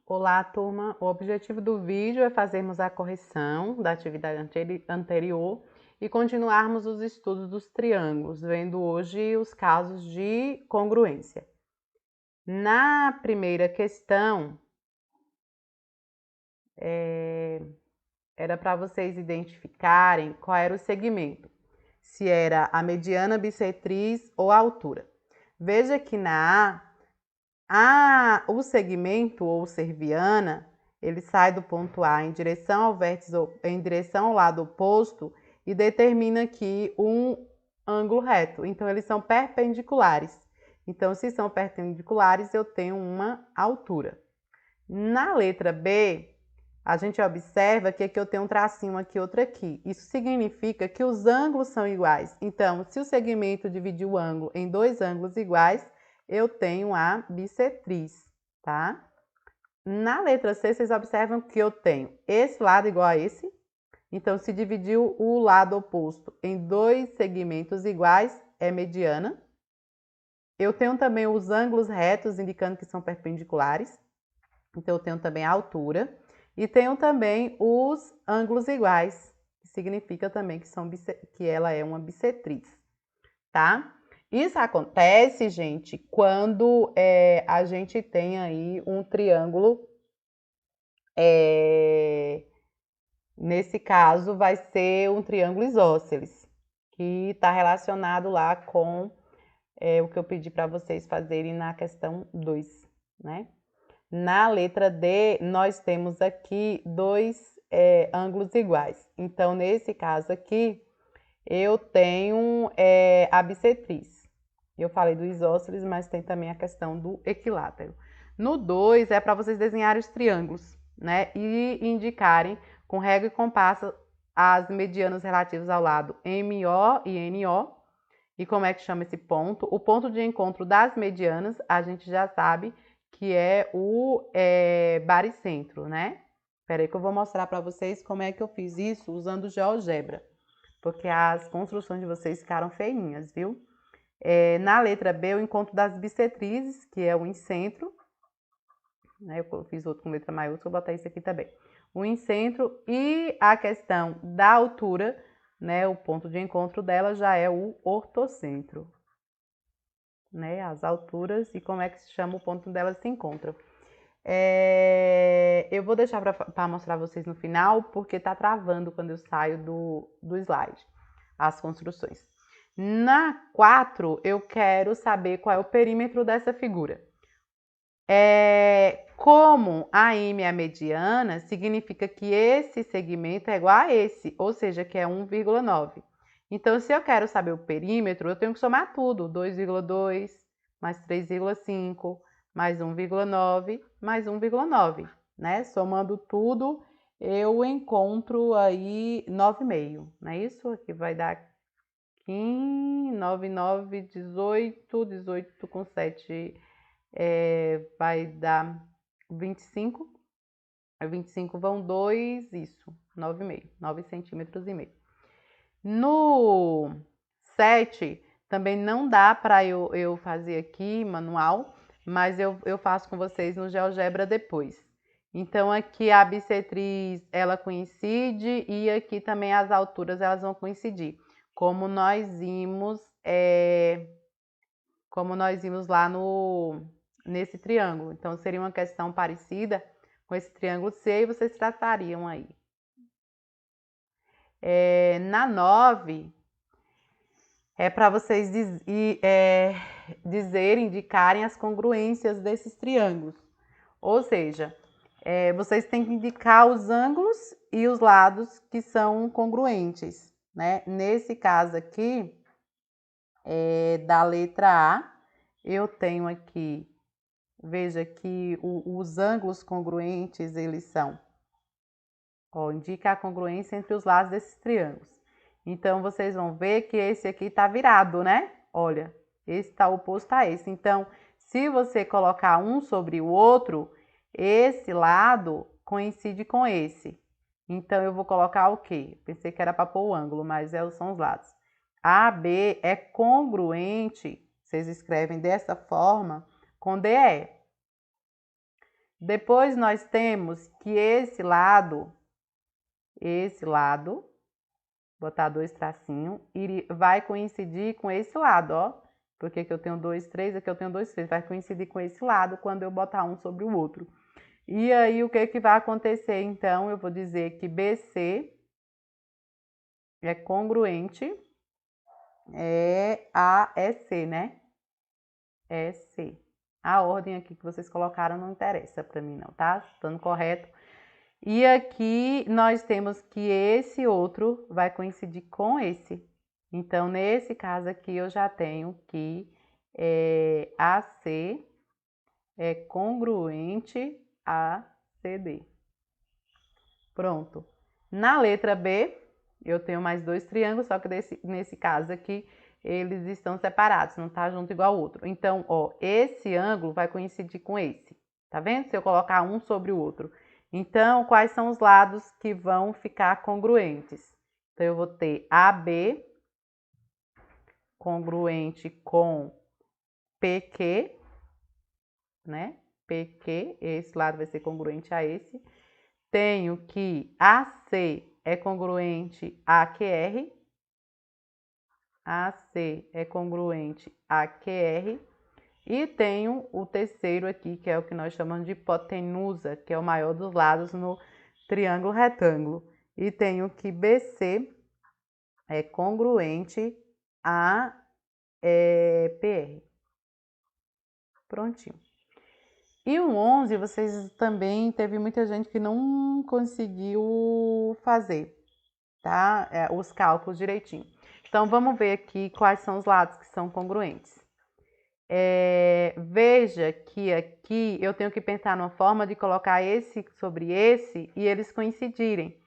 Olá, turma! O objetivo do vídeo é fazermos a correção da atividade anterior e continuarmos os estudos dos triângulos, vendo hoje os casos de congruência. Na primeira questão, era para vocês identificarem qual era o segmento, se era a mediana bissetriz ou a altura. Veja que na o segmento ou cerviana, ele sai do ponto A em direção ao vértice, em direção ao lado oposto e determina aqui um ângulo reto. Então, eles são perpendiculares. Então, se são perpendiculares, eu tenho uma altura. Na letra B, a gente observa que aqui eu tenho um tracinho aqui, outro aqui. Isso significa que os ângulos são iguais. Então, se o segmento dividir o ângulo em dois ângulos iguais, eu tenho a bissetriz, tá? Na letra C, vocês observam que eu tenho esse lado igual a esse. Então, se dividir o lado oposto em dois segmentos iguais, é mediana. Eu tenho também os ângulos retos, indicando que são perpendiculares. Então, eu tenho também a altura. E tenho também os ângulos iguais, que significa também que ela é uma bissetriz, tá? Isso acontece, gente, quando a gente tem aí um triângulo, nesse caso vai ser um triângulo isósceles, que está relacionado lá com o que eu pedi para vocês fazerem na questão 2, né? Na letra D, nós temos aqui dois ângulos iguais. Então, nesse caso aqui, eu tenho a bissetriz. Eu falei do isósceles, mas tem também a questão do equilátero. No 2 é para vocês desenharem os triângulos, né? E indicarem com régua e compasso as medianas relativas ao lado MO e NO. E como é que chama esse ponto? O ponto de encontro das medianas, a gente já sabe que é o baricentro, né? Espera aí que eu vou mostrar para vocês como é que eu fiz isso usando GeoGebra, porque as construções de vocês ficaram feinhas, viu? Na letra B, o encontro das bissetrizes, que é o incentro, né? Eu fiz outro com letra maiúscula, vou botar isso aqui também. O incentro e a questão da altura, né? O ponto de encontro dela já é o ortocentro, né? As alturas e como é que se chama o ponto delas se encontram. Eu vou deixar para mostrar vocês no final, porque tá travando quando eu saio do slide, as construções. Na 4, eu quero saber qual é o perímetro dessa figura. Como a M é a mediana, significa que esse segmento é igual a esse, ou seja, que é 1,9. Então, se eu quero saber o perímetro, eu tenho que somar tudo, 2,2 mais 3,5 mais 1,9 mais 1,9, né? Somando tudo, eu encontro aí 9,5, não é isso? Aqui vai dar 15, 9, 9, 18, 18 com 7 vai dar 25. 25 vão 2, isso, 9,5, 9 centímetros e meio. No 7, também não dá para eu fazer aqui manual, mas eu faço com vocês no GeoGebra depois. Então, aqui a bissetriz, ela coincide e aqui também as alturas, elas vão coincidir. Como nós vimos lá nesse triângulo. Então, seria uma questão parecida com esse triângulo C e vocês tratariam aí. Na 9, é para vocês indicarem as congruências desses triângulos. Ou seja, vocês têm que indicar os ângulos e os lados que são congruentes, né? Nesse caso aqui, da letra A, eu tenho aqui, veja que os ângulos congruentes, eles são, indica a congruência entre os lados desses triângulos. Então, vocês vão ver que esse aqui está virado, né? Olha, esse está oposto a esse. Então, se você colocar um sobre o outro, esse lado coincide com esse. Então, eu vou colocar o quê? Pensei que era para pôr o ângulo, mas são os lados. AB é congruente, vocês escrevem dessa forma, com DE. Depois nós temos que esse lado, botar 2 tracinhos, vai coincidir com esse lado, ó. Porque aqui eu tenho 2, 3, aqui eu tenho 2, 3. Vai coincidir com esse lado quando eu botar um sobre o outro. E aí, o que vai acontecer? Então, eu vou dizer que BC é congruente a EC, né? EC. A ordem aqui que vocês colocaram não interessa para mim não, tá? Estando correto. E aqui nós temos que esse outro vai coincidir com esse. Então, nesse caso aqui, eu já tenho que AC é congruente a CD. Pronto. Na letra B, eu tenho mais 2 triângulos, só que nesse caso aqui, eles estão separados, não tá junto igual ao outro. Então, ó, esse ângulo vai coincidir com esse. Tá vendo? Se eu colocar um sobre o outro. Então, quais são os lados que vão ficar congruentes? Então, eu vou ter AB congruente com PQ, né? PQ, esse lado vai ser congruente a esse. Tenho que AC é congruente a QR. AC é congruente a QR. E tenho o terceiro aqui, que é o que nós chamamos de hipotenusa, que é o maior dos lados no triângulo retângulo. E tenho que BC é congruente a PR. Prontinho. E o 11, vocês também, teve muita gente que não conseguiu fazer, tá? Os cálculos direitinho. Então, vamos ver aqui quais são os lados que são congruentes. Veja que aqui eu tenho que pensar numa forma de colocar esse sobre esse e eles coincidirem.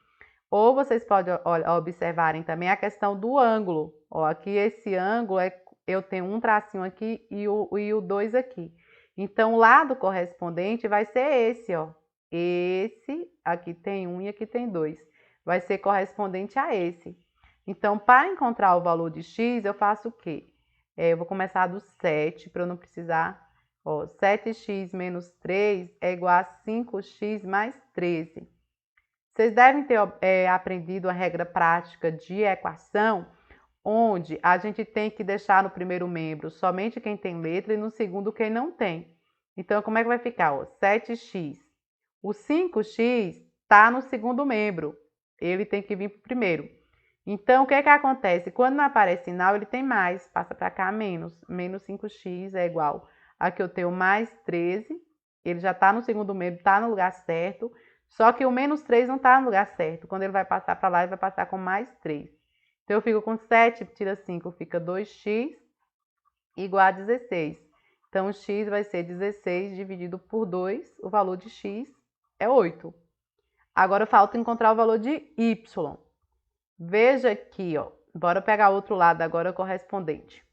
Ou vocês podem observarem também a questão do ângulo. Ó, aqui esse ângulo, eu tenho um tracinho aqui e o 2 aqui. Então, o lado correspondente vai ser esse, ó. Esse, aqui tem 1 e aqui tem 2. Vai ser correspondente a esse. Então, para encontrar o valor de x, eu faço o quê? Eu vou começar do 7, para eu não precisar. Ó, 7x menos 3 é igual a 5x mais 13. Vocês devem ter aprendido a regra prática de equação, onde a gente tem que deixar no primeiro membro somente quem tem letra e no segundo quem não tem. Então, como é que vai ficar? Ó, 7x. O 5x está no segundo membro. Ele tem que vir para o primeiro. Então, o que acontece? Quando não aparece sinal, ele tem mais. Passa para cá menos. Menos 5x é igual a que eu tenho mais 13. Ele já está no segundo membro, está no lugar certo. Só que o menos 3 não está no lugar certo. Quando ele vai passar para lá, ele vai passar com mais 3. Então, eu fico com 7, tira 5, fica 2x igual a 16. Então, x vai ser 16 dividido por 2. O valor de x é 8. Agora, falta encontrar o valor de y. Veja aqui, ó. Bora pegar outro lado agora correspondente.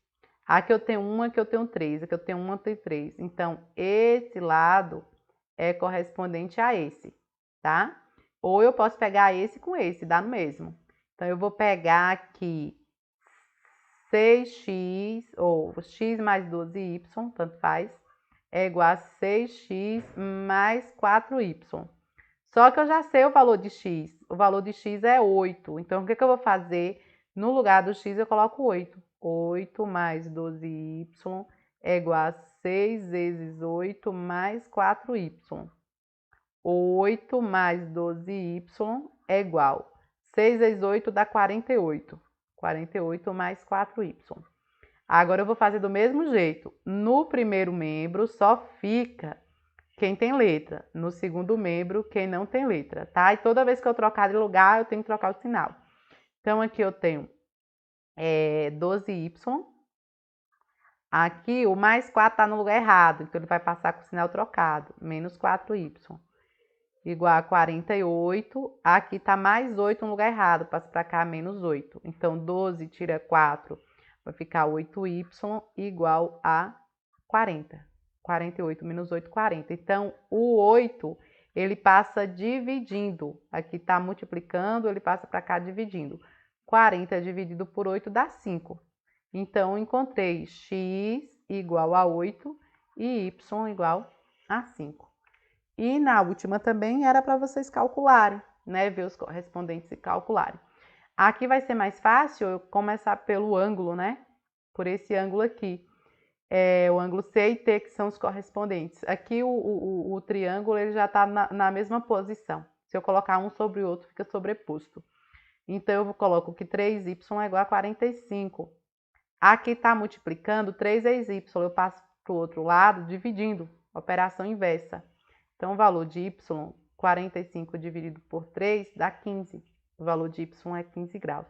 Aqui eu tenho 1, aqui eu tenho 3. Aqui eu tenho 1, aqui eu tenho 3. Então, esse lado é correspondente a esse, tá? Ou eu posso pegar esse com esse, dá no mesmo. Então, eu vou pegar aqui 6x, ou x mais 12y, tanto faz, é igual a 6x mais 4y. Só que eu já sei o valor de x. O valor de x é 8. Então, o que eu vou fazer? No lugar do x, eu coloco 8. 8 mais 12y é igual a 6 vezes 8 mais 4y. 8 mais 12y é igual. 6 vezes 8 dá 48. 48 mais 4y. Agora eu vou fazer do mesmo jeito. No primeiro membro só fica quem tem letra. No segundo membro, quem não tem letra, tá? E toda vez que eu trocar de lugar, eu tenho que trocar o sinal. Então, aqui eu tenho 12y. Aqui o mais 4 está no lugar errado, então ele vai passar com o sinal trocado. Menos 4y. Igual a 48. Aqui está mais 8 no lugar errado, passa para cá menos 8. Então, 12 tira 4, vai ficar 8y igual a 40. 48 menos 8, 40. Então, o 8, ele passa dividindo. Aqui está multiplicando, ele passa para cá dividindo. 40 dividido por 8 dá 5. Então, encontrei x igual a 8 e y igual a 5. E na última também era para vocês calcularem, né? Ver os correspondentes e calcularem. Aqui vai ser mais fácil eu começar pelo ângulo, né? Por esse ângulo aqui. O ângulo C e T, que são os correspondentes. Aqui o triângulo ele já está na mesma posição. Se eu colocar um sobre o outro, fica sobreposto. Então, eu coloco que 3y é igual a 45. Aqui está multiplicando 3 vezes y. Eu passo para o outro lado, dividindo. Operação inversa. Então, o valor de y, 45 dividido por 3, dá 15. O valor de y é 15 graus.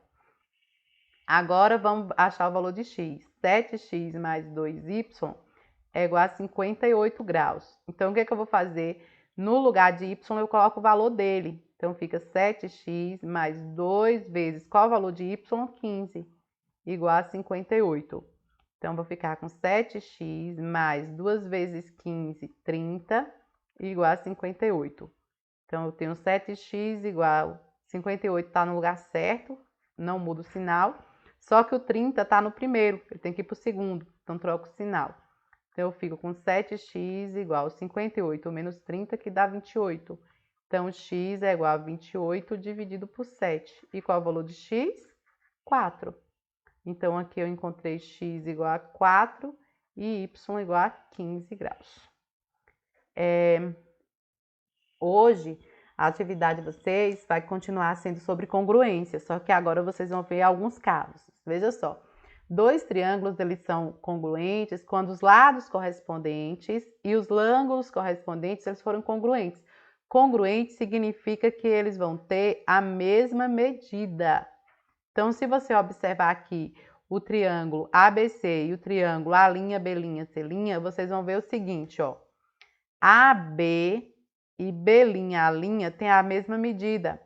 Agora, vamos achar o valor de x. 7x mais 2y é igual a 58 graus. Então, o que eu vou fazer? No lugar de y, eu coloco o valor dele. Então, fica 7x mais 2 vezes, qual é o valor de y? 15, igual a 58. Então, vou ficar com 7x mais 2 vezes 15, 30, igual a 58. Então, eu tenho 7x igual a 58, está no lugar certo, não muda o sinal. Só que o 30 está no primeiro, eu tenho que ir para o segundo, então troco o sinal. Então, eu fico com 7x igual a 58 menos 30, que dá 28. Então, x é igual a 28 dividido por 7. E qual é o valor de x? 4. Então, aqui eu encontrei x igual a 4 e y igual a 15 graus. Hoje, a atividade de vocês vai continuar sendo sobre congruência, só que agora vocês vão ver alguns casos. Veja só, dois triângulos eles são congruentes quando os lados correspondentes e os ângulos correspondentes eles foram congruentes. Congruente significa que eles vão ter a mesma medida. Então, se você observar aqui o triângulo ABC e o triângulo A', B', C', vocês vão ver o seguinte, ó. AB e B', A' tem a mesma medida.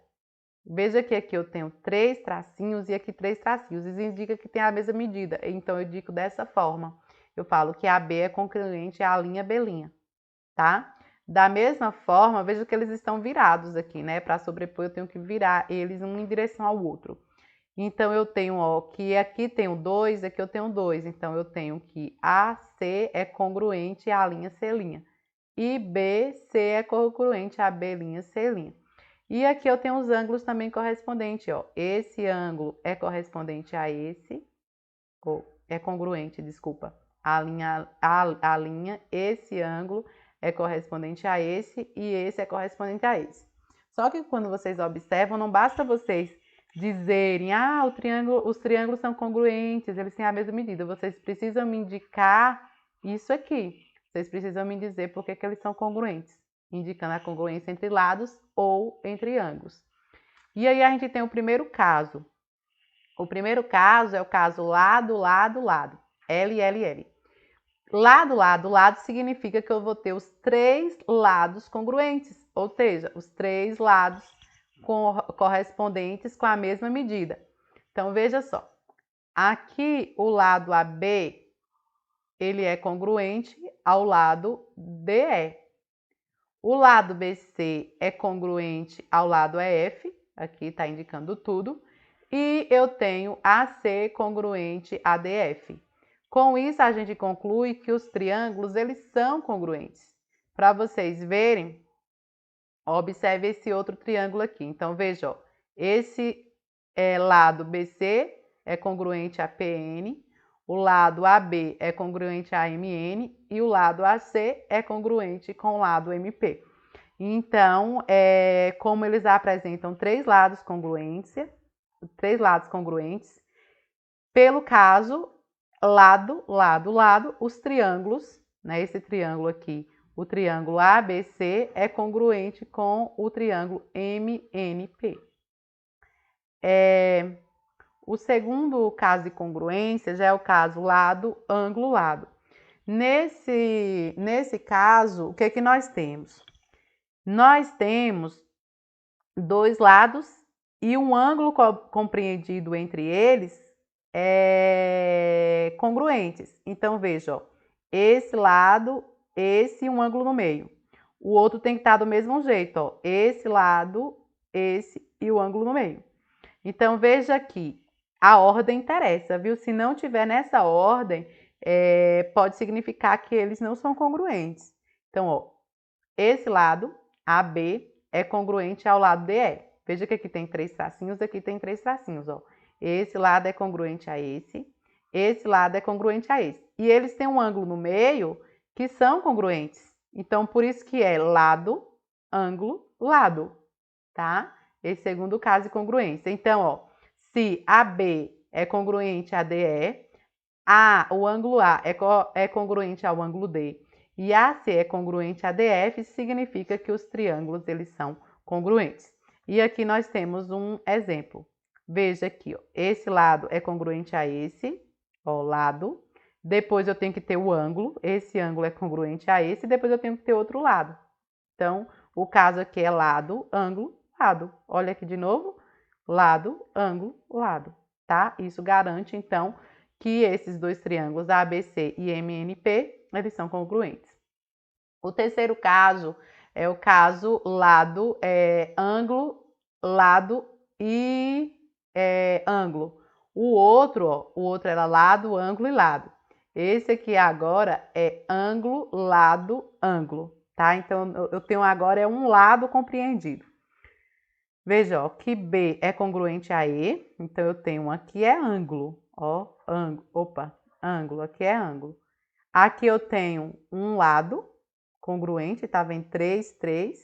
Veja que aqui eu tenho 3 tracinhos e aqui 3 tracinhos. Isso indica que tem a mesma medida. Então, eu digo dessa forma. Eu falo que AB é congruente a A', B', tá? Da mesma forma, veja que eles estão virados aqui, né? Para sobrepor, eu tenho que virar eles um em direção ao outro. Então, eu tenho, ó, que aqui tem o 2, aqui eu tenho 2. Então, eu tenho que AC é congruente a C'. E BC é congruente a B', C'. E aqui eu tenho os ângulos também correspondentes, ó. Esse ângulo é correspondente a esse, ou é congruente, desculpa, a linha, esse ângulo é correspondente a esse e esse é correspondente a esse. Só que quando vocês observam, não basta vocês dizerem, os triângulos são congruentes, eles têm a mesma medida. Vocês precisam me indicar isso aqui. Vocês precisam me dizer por que eles são congruentes, indicando a congruência entre lados ou entre ângulos. E aí a gente tem o primeiro caso. O primeiro caso é o caso lado, lado, lado. L, L, L. Lado, lado, lado significa que eu vou ter os 3 lados congruentes, ou seja, os 3 lados correspondentes com a mesma medida. Então, veja só. Aqui, o lado AB, ele é congruente ao lado DE. O lado BC é congruente ao lado EF, aqui está indicando tudo. E eu tenho AC congruente a DF. Com isso, a gente conclui que os triângulos, eles são congruentes. Para vocês verem, observe esse outro triângulo aqui. Então, veja, ó, esse lado BC é congruente a PN, o lado AB é congruente a MN e o lado AC é congruente com o lado MP. Então, como eles apresentam 3 lados congruentes, pelo caso, lado, lado, lado, os triângulos, né? Esse triângulo aqui, o triângulo ABC é congruente com o triângulo MNP. O segundo caso de congruência já é o caso lado, ângulo, lado. Nesse caso, o que é que nós temos? Nós temos 2 lados e um ângulo compreendido entre eles congruentes. Então, veja, ó, esse lado, esse e um ângulo no meio. O outro tem que estar do mesmo jeito, ó, esse lado, esse e o ângulo no meio. Então, veja aqui, a ordem interessa, viu? Se não tiver nessa ordem, pode significar que eles não são congruentes. Então, ó, esse lado, AB, é congruente ao lado DE. Veja que aqui tem 3 tracinhos, aqui tem 3 tracinhos, ó. Esse lado é congruente a esse lado é congruente a esse. E eles têm um ângulo no meio que são congruentes. Então, por isso que é lado, ângulo, lado, tá? Esse segundo caso de congruência. Então, ó, se AB é congruente a DE, o ângulo A é congruente ao ângulo D e AC é congruente a DF, significa que os triângulos eles são congruentes. E aqui nós temos um exemplo. Veja aqui, ó, esse lado é congruente a esse, ó, lado. Depois eu tenho que ter o ângulo, esse ângulo é congruente a esse, e depois eu tenho que ter outro lado. Então, o caso aqui é lado, ângulo, lado. Olha aqui de novo, lado, ângulo, lado, tá? Isso garante, então, que esses dois triângulos ABC e MNP, eles são congruentes. O terceiro caso é o caso lado, ângulo, lado e ângulo. O outro era lado, ângulo e lado. Esse aqui agora é ângulo, lado, ângulo, tá? Então, eu tenho agora um lado compreendido. Veja, ó, que B é congruente a E, então eu tenho aqui é ângulo, ó, ângulo, aqui é ângulo. Aqui eu tenho um lado congruente, tá vendo? 3, 3,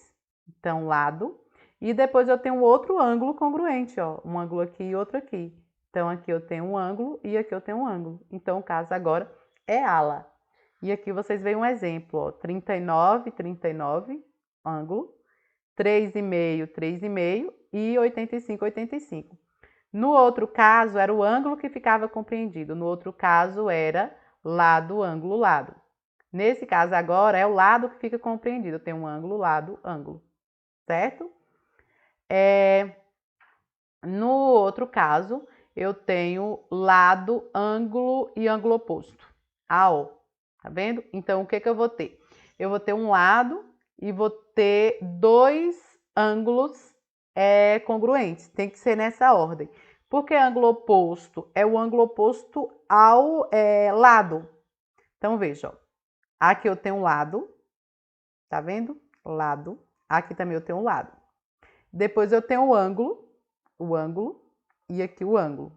então lado. E depois eu tenho outro ângulo congruente, ó, um ângulo aqui e outro aqui. Então aqui eu tenho um ângulo e aqui eu tenho um ângulo. Então o caso agora é ala. E aqui vocês veem um exemplo, ó, 39, 39, ângulo. 3,5, 3,5 e 85, 85. No outro caso, era o ângulo que ficava compreendido. No outro caso, era lado, ângulo, lado. Nesse caso agora, é o lado que fica compreendido. Tem um ângulo, lado, ângulo. Certo? No outro caso, eu tenho lado, ângulo e ângulo oposto. AO. Tá vendo? Então, o que eu vou ter? Eu vou ter um lado e vou ter dois ângulos congruentes. Tem que ser nessa ordem. Porque ângulo oposto é o ângulo oposto ao lado. Então, veja, ó. Aqui eu tenho um lado. Tá vendo? Lado. Aqui também eu tenho um lado. Depois eu tenho o ângulo e aqui o ângulo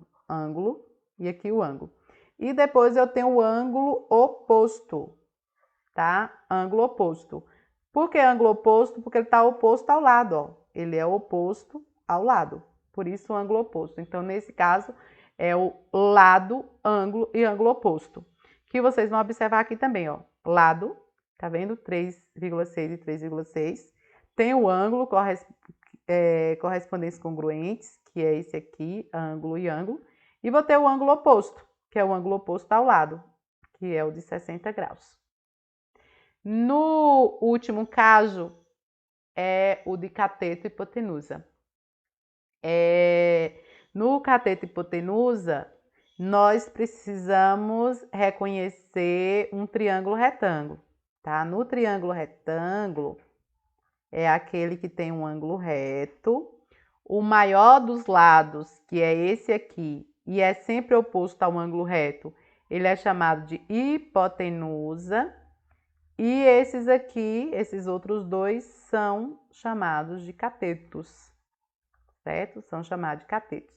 e aqui o ângulo. E depois eu tenho o ângulo oposto, tá? Ângulo oposto. Por que ângulo oposto? Porque ele está oposto ao lado, ó. Ele é oposto ao lado, por isso o ângulo oposto. Então, nesse caso, é o lado, ângulo e ângulo oposto. Que vocês vão observar aqui também, ó. Lado, tá vendo? 3,6 e 3,6. Tem o ângulo, correspondentes congruentes, que é esse aqui, ângulo e ângulo. E vou ter o ângulo oposto, que é o ângulo oposto ao lado, que é o de 60 graus. No último caso, é o de cateto e hipotenusa. No cateto e hipotenusa, nós precisamos reconhecer um triângulo retângulo, tá? No triângulo retângulo, é aquele que tem um ângulo reto, o maior dos lados, que é esse aqui, e é sempre oposto ao ângulo reto, ele é chamado de hipotenusa. E esses aqui, esses outros dois, são chamados de catetos, certo? São chamados de catetos.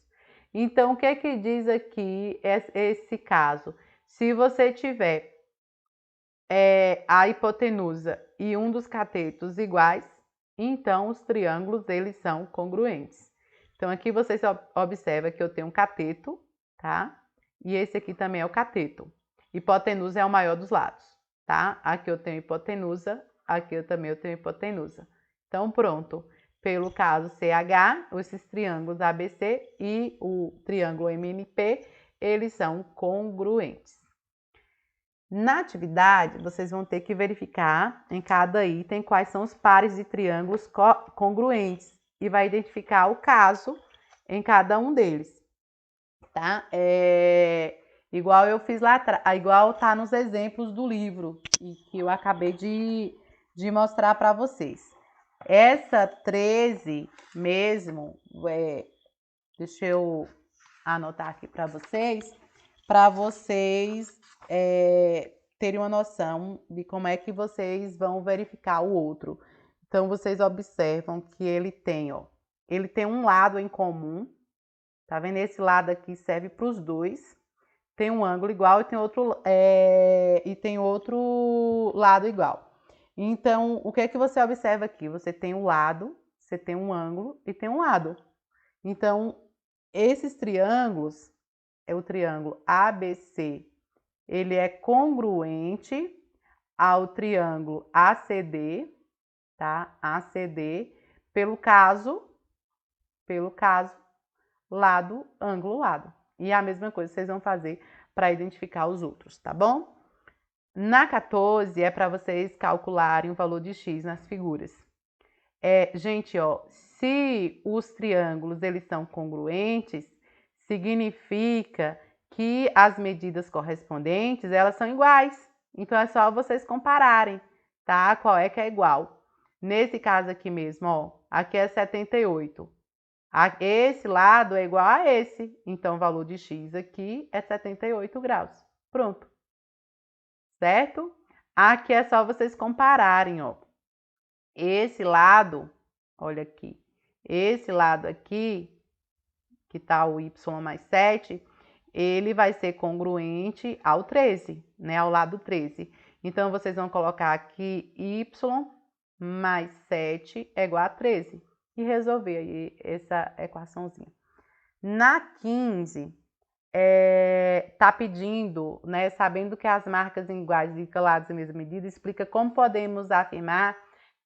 Então, o que que diz aqui esse caso? Se você tiver a hipotenusa e um dos catetos iguais, então os triângulos eles são congruentes. Então, aqui você observa que eu tenho um cateto, tá? E esse aqui também é o cateto. Hipotenusa é o maior dos lados, tá? Aqui eu tenho hipotenusa, aqui eu também tenho hipotenusa. Então, pronto. Pelo caso CH, esses triângulos ABC e o triângulo MNP, eles são congruentes. Na atividade, vocês vão ter que verificar em cada item quais são os pares de triângulos congruentes e vai identificar o caso em cada um deles, tá? Igual eu fiz lá atrás, igual tá nos exemplos do livro que eu acabei de mostrar para vocês. Essa 13 mesmo, deixa eu anotar aqui para vocês terem uma noção de como é que vocês vão verificar o outro. Então, vocês observam que ele tem, ó, ele tem um lado em comum, tá vendo? Esse lado aqui serve para os dois. Tem um ângulo igual e tem outro lado igual. Então, o que é que você observa aqui? Você tem um lado, você tem um ângulo e tem um lado. Então, esses triângulos, é o triângulo ABC, ele é congruente ao triângulo ACD, tá? ACD, pelo caso, lado, ângulo, lado. E a mesma coisa vocês vão fazer para identificar os outros, tá bom? Na 14 é para vocês calcularem o valor de x nas figuras. Gente, ó, se os triângulos eles são congruentes, significa que as medidas correspondentes elas são iguais. Então é só vocês compararem, tá? Qual é que é igual? Nesse caso aqui mesmo, ó, aqui é 78. Esse lado é igual a esse, então o valor de x aqui é 78 graus. Pronto. Certo? Aqui é só vocês compararem, ó. Esse lado, olha aqui, esse lado aqui, que tá o y mais 7, ele vai ser congruente ao 13, né? Ao lado 13. Então, vocês vão colocar aqui y mais 7 é igual a 13 e resolver aí essa equaçãozinha. Na 15, tá pedindo, né, sabendo que as marcas iguais e caladas em mesma medida, explica como podemos afirmar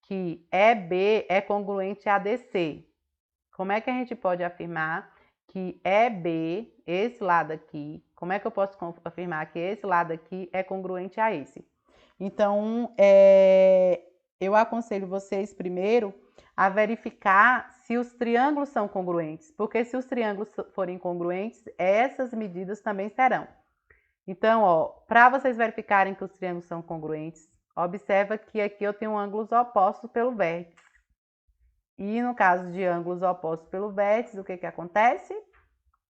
que EB é congruente a DC. Como é que a gente pode afirmar que EB, esse lado aqui, como é que eu posso afirmar que esse lado aqui é congruente a esse? Então, eu aconselho vocês primeiro a verificar se os triângulos são congruentes, porque se os triângulos forem congruentes, essas medidas também serão. Então, ó, para vocês verificarem que os triângulos são congruentes, observa que aqui eu tenho ângulos opostos pelo vértice. E no caso de ângulos opostos pelo vértice, o que que acontece?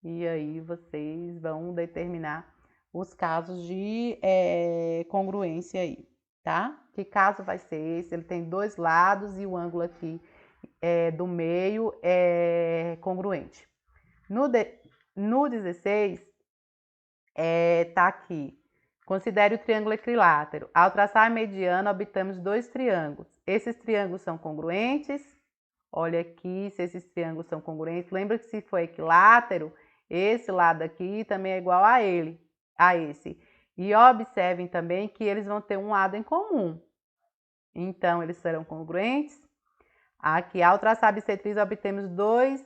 E aí vocês vão determinar os casos de congruência aí, tá? Que caso vai ser esse? Ele tem dois lados e o ângulo aqui do meio é congruente. No 16, tá aqui. Considere o triângulo equilátero. Ao traçar a mediana, obtemos dois triângulos. Esses triângulos são congruentes? Olha aqui se esses triângulos são congruentes. Lembra que se for equilátero, esse lado aqui também é igual a esse. E observem também que eles vão ter um lado em comum. Então, eles serão congruentes. Aqui, ao traçar a bissetriz, obtemos dois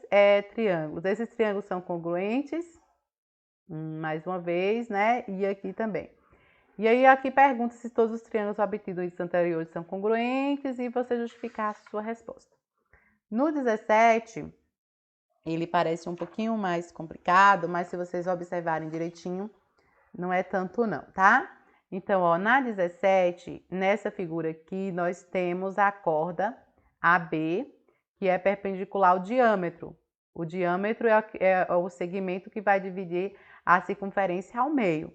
triângulos. Esses triângulos são congruentes. Mais uma vez, né? E aqui também. E aí, aqui pergunta se todos os triângulos obtidos anteriores são congruentes e você justificar a sua resposta. No 17, ele parece um pouquinho mais complicado, mas se vocês observarem direitinho, não é tanto não, tá? Então, ó, na 17, nessa figura aqui, nós temos a corda AB, que é perpendicular ao diâmetro. O diâmetro é o segmento que vai dividir a circunferência ao meio.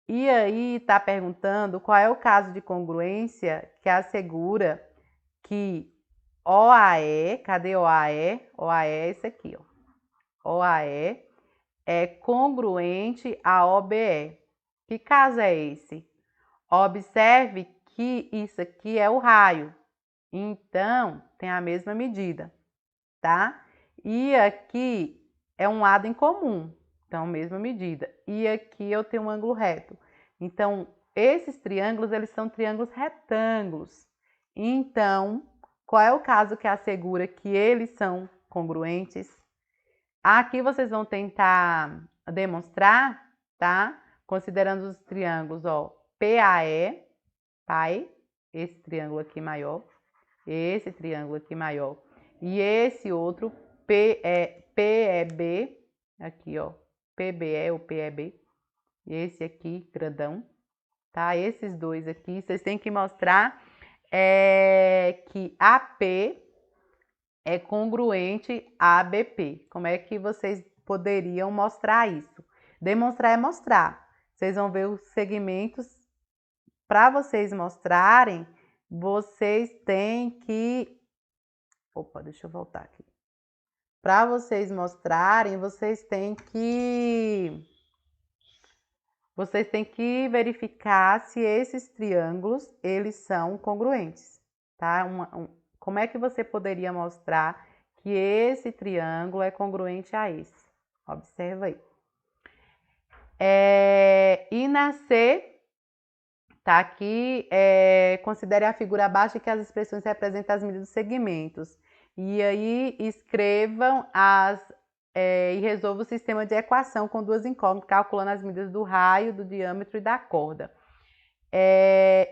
E aí está perguntando qual é o caso de congruência que assegura que OAE, cadê OAE? OAE é esse aqui, ó. OAE é congruente a OBE. Que caso é esse? Observe que isso aqui é o raio. Então, tem a mesma medida, tá? E aqui é um lado em comum. Então, mesma medida. E aqui eu tenho um ângulo reto. Então, esses triângulos, eles são triângulos retângulos. Então, qual é o caso que assegura que eles são congruentes? Aqui vocês vão tentar demonstrar, tá? Considerando os triângulos, ó, PAE, pai, esse triângulo aqui maior, esse triângulo aqui maior, e esse outro PEB, aqui, ó, PBE ou PEB, esse aqui, grandão, tá? Esses dois aqui, vocês têm que mostrar que AP é congruente a ABP. Como é que vocês poderiam mostrar isso? Demonstrar é mostrar. Vocês vão ver os segmentos para vocês mostrarem, vocês têm que... Opa, deixa eu voltar aqui. Para vocês mostrarem, vocês têm que verificar se esses triângulos, eles são congruentes, tá? Como é que você poderia mostrar que esse triângulo é congruente a esse? Observa aí. E na C, tá aqui, considere a figura abaixo que as expressões representam as medidas dos segmentos. E aí escrevam e resolva o sistema de equação com duas incógnitas, calculando as medidas do raio, do diâmetro e da corda.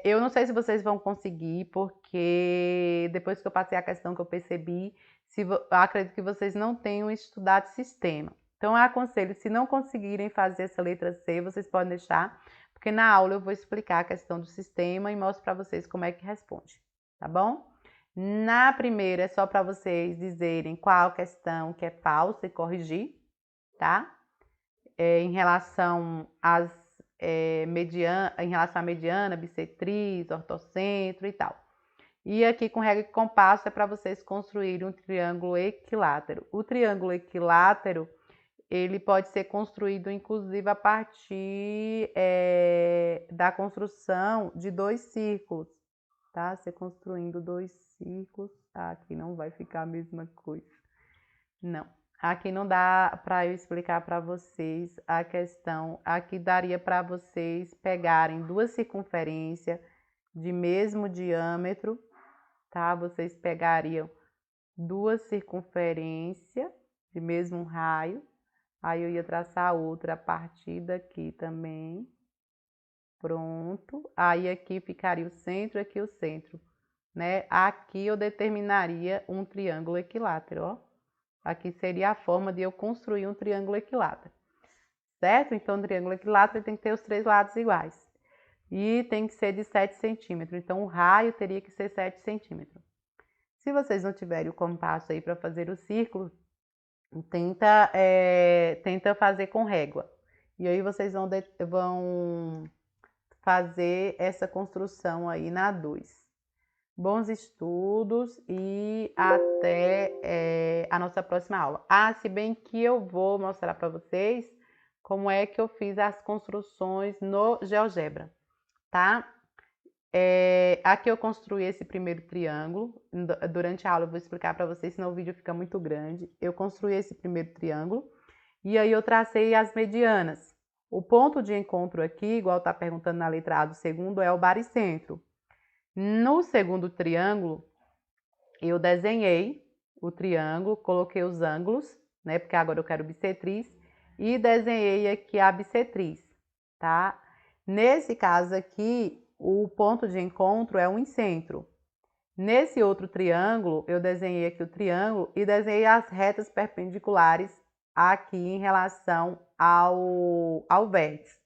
Eu não sei se vocês vão conseguir, porque depois que eu passei a questão que eu percebi, eu acredito que vocês não tenham estudado sistema. Então, eu aconselho, se não conseguirem fazer essa letra C, vocês podem deixar, porque na aula eu vou explicar a questão do sistema e mostro para vocês como é que responde, tá bom? Na primeira é só para vocês dizerem qual questão que é falsa e corrigir, tá? Em relação à mediana, bissetriz, ortocentro e tal. E aqui com regra e compasso é para vocês construírem um triângulo equilátero. O triângulo equilátero, ele pode ser construído inclusive a partir da construção de dois círculos, tá? Você construindo dois círculos, aqui não vai ficar a mesma coisa. Não, aqui não dá para eu explicar para vocês a questão. Aqui daria para vocês pegarem duas circunferências de mesmo diâmetro, tá? Vocês pegariam duas circunferências de mesmo raio, aí eu ia traçar outra a partir daqui também. Pronto, aí aqui ficaria o centro, aqui o centro, né? Aqui eu determinaria um triângulo equilátero, ó. Aqui seria a forma de eu construir um triângulo equilátero, certo? Então, o triângulo equilátero tem que ter os três lados iguais. E tem que ser de 7 centímetros. Então, o raio teria que ser 7 centímetros. Se vocês não tiverem o compasso aí para fazer o círculo, tenta fazer com régua. E aí vocês vão fazer essa construção aí na 2. Bons estudos e até a nossa próxima aula. Se bem que eu vou mostrar para vocês como é que eu fiz as construções no GeoGebra, tá? Aqui eu construí esse primeiro triângulo. Durante a aula eu vou explicar para vocês, senão o vídeo fica muito grande. Eu construí esse primeiro triângulo e aí eu tracei as medianas. O ponto de encontro aqui, igual está perguntando na letra A do segundo, é o baricentro. No segundo triângulo, eu desenhei o triângulo, coloquei os ângulos, né? Porque agora eu quero bissetriz, e desenhei aqui a bissetriz, tá? Nesse caso aqui, o ponto de encontro é o incentro. Nesse outro triângulo, eu desenhei aqui o triângulo e desenhei as retas perpendiculares aqui em relação ao vértice.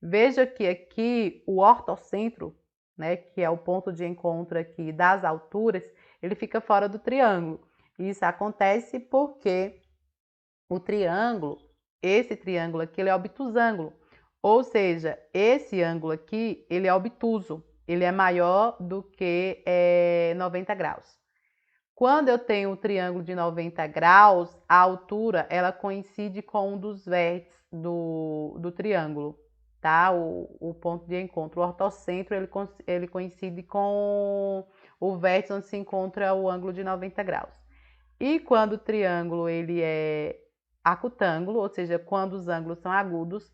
Veja que aqui o ortocentro, né, que é o ponto de encontro aqui das alturas, ele fica fora do triângulo. Isso acontece porque o triângulo, esse triângulo aqui, ele é obtusângulo. Ou seja, esse ângulo aqui, ele é obtuso. Ele é maior do que 90 graus. Quando eu tenho um triângulo de 90 graus, a altura, ela coincide com um dos vértices do triângulo, tá? O ponto de encontro, o ortocentro, ele coincide com o vértice onde se encontra o ângulo de 90 graus. E quando o triângulo ele é acutângulo, ou seja, quando os ângulos são agudos,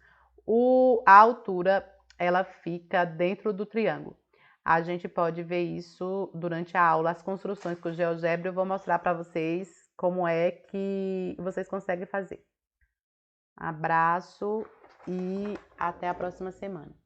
a altura ela fica dentro do triângulo. A gente pode ver isso durante a aula, as construções com o GeoGebra, eu vou mostrar para vocês como é que vocês conseguem fazer. Abraço e até a próxima semana.